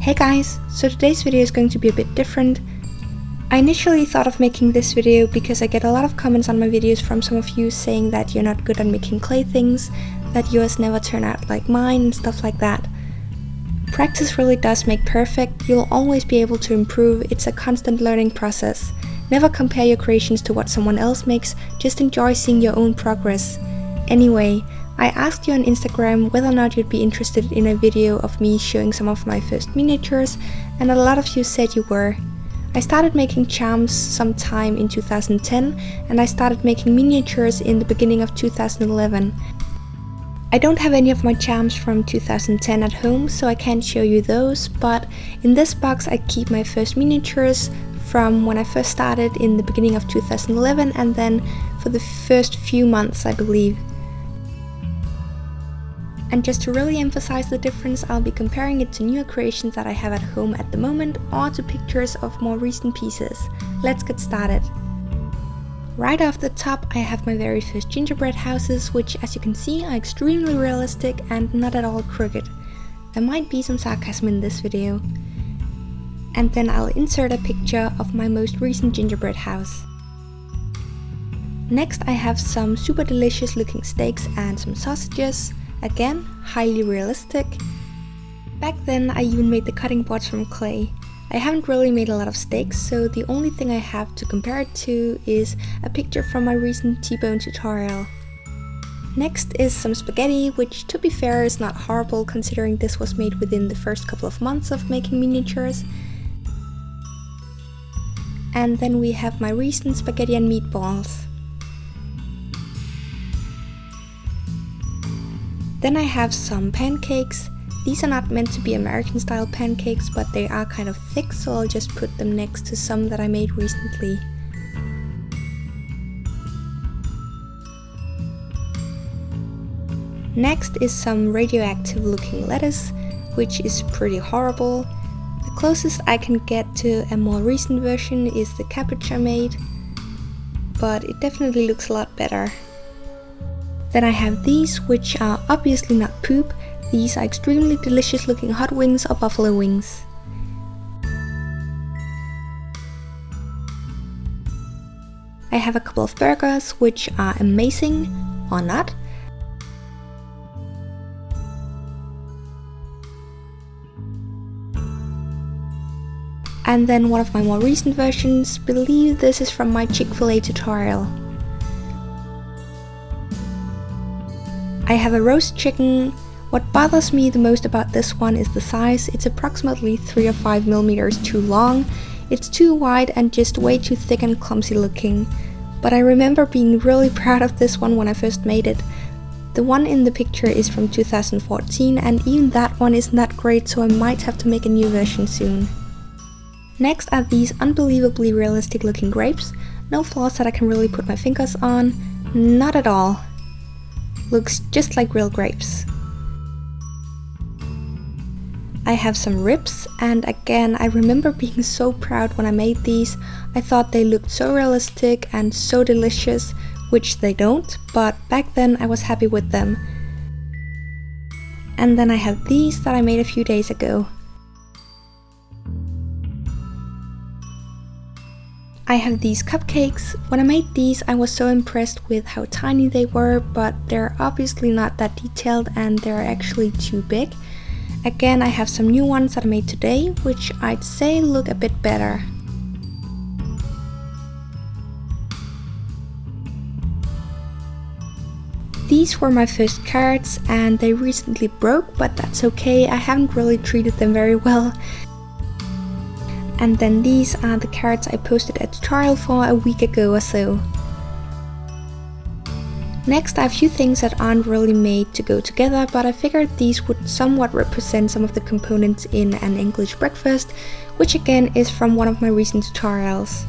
Hey guys, so today's video is going to be a bit different. I initially thought of making this video because I get a lot of comments on my videos from some of you saying that you're not good at making clay things, that yours never turn out like mine and stuff like that. Practice really does make perfect. You'll always be able to improve. It's a constant learning process. Never compare your creations to what someone else makes, just enjoy seeing your own progress. Anyway, I asked you on Instagram whether or not you'd be interested in a video of me showing some of my first miniatures, and a lot of you said you were. I started making charms sometime in 2010, and I started making miniatures in the beginning of 2011. I don't have any of my charms from 2010 at home, so I can't show you those, but in this box I keep my first miniatures from when I first started in the beginning of 2011, and then for the first few months, I believe. And just to really emphasize the difference, I'll be comparing it to newer creations that I have at home at the moment, or to pictures of more recent pieces. Let's get started. Right off the top, I have my very first gingerbread houses, which, as you can see, are extremely realistic and not at all crooked. There might be some sarcasm in this video. And then I'll insert a picture of my most recent gingerbread house. Next, I have some super delicious looking steaks and some sausages. Again, highly realistic. Back then I even made the cutting boards from clay. I haven't really made a lot of steaks, so the only thing I have to compare it to is a picture from my recent T-bone tutorial. Next is some spaghetti, which to be fair is not horrible considering this was made within the first couple of months of making miniatures. And then we have my recent spaghetti and meatballs. Then I have some pancakes. These are not meant to be American style pancakes, but they are kind of thick, so I'll just put them next to some that I made recently. Next is some radioactive looking lettuce, which is pretty horrible. The closest I can get to a more recent version is the cabbage I made, but it definitely looks a lot better. Then I have these, which are obviously not poop. These are extremely delicious looking hot wings or buffalo wings. I have a couple of burgers, which are amazing, or not. And then one of my more recent versions, believe this is from my Chick-fil-A tutorial. I have a roast chicken. What bothers me the most about this one is the size. It's approximately 3 or 5 millimeters too long. It's too wide and just way too thick and clumsy looking. But I remember being really proud of this one when I first made it. The one in the picture is from 2014, and even that one isn't that great, so I might have to make a new version soon. Next are these unbelievably realistic looking grapes. No flaws that I can really put my fingers on. Not at all. Looks just like real grapes. I have some ribs, and again, I remember being so proud when I made these. I thought they looked so realistic and so delicious, which they don't, but back then I was happy with them. And then I have these that I made a few days ago. I have these cupcakes. When I made these, I was so impressed with how tiny they were, but they're obviously not that detailed and they're actually too big. Again, I have some new ones that I made today, which I'd say look a bit better. These were my first cards and they recently broke, but that's okay, I haven't really treated them very well. And then these are the cards I posted a tutorial for a week ago or so. Next, I have a few things that aren't really made to go together, but I figured these would somewhat represent some of the components in an English breakfast, which again is from one of my recent tutorials.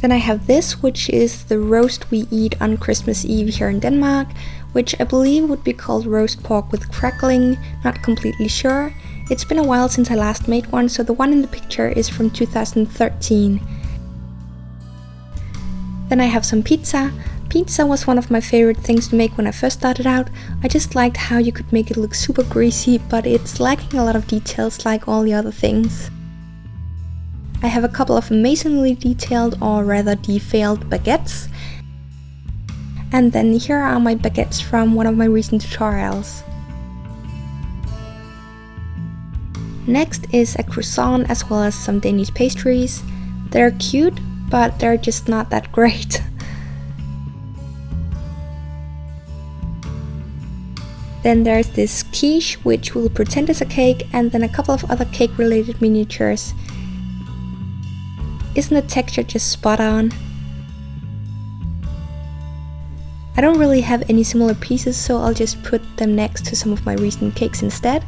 Then I have this, which is the roast we eat on Christmas Eve here in Denmark, which I believe would be called roast pork with crackling, not completely sure. It's been a while since I last made one, so the one in the picture is from 2013. Then I have some pizza. Pizza was one of my favorite things to make when I first started out. I just liked how you could make it look super greasy, but it's lacking a lot of details like all the other things. I have a couple of amazingly detailed, or rather defailed, baguettes. And then here are my baguettes from one of my recent tutorials. Next is a croissant as well as some Danish pastries. They're cute, but they're just not that great. Then there's this quiche, which will pretend is a cake, and then a couple of other cake related miniatures. Isn't the texture just spot on? I don't really have any similar pieces, so I'll just put them next to some of my recent cakes instead.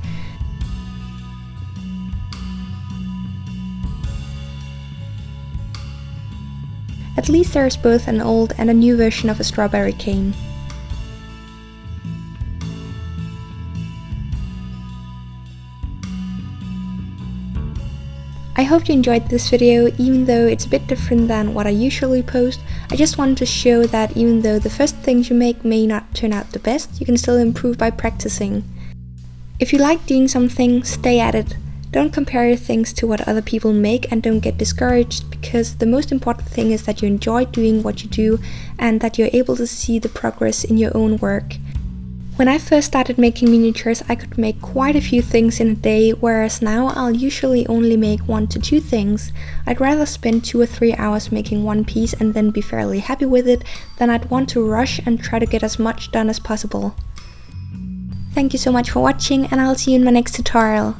At least there's both an old and a new version of a strawberry cane. I hope you enjoyed this video, even though it's a bit different than what I usually post. I just wanted to show that even though the first things you make may not turn out the best, you can still improve by practicing. If you like doing something, stay at it. Don't compare your things to what other people make, and don't get discouraged, because the most important thing is that you enjoy doing what you do and that you're able to see the progress in your own work. When I first started making miniatures, I could make quite a few things in a day, whereas now I'll usually only make 1 to 2 things. I'd rather spend 2 or 3 hours making one piece and then be fairly happy with it, than I'd want to rush and try to get as much done as possible. Thank you so much for watching, and I'll see you in my next tutorial.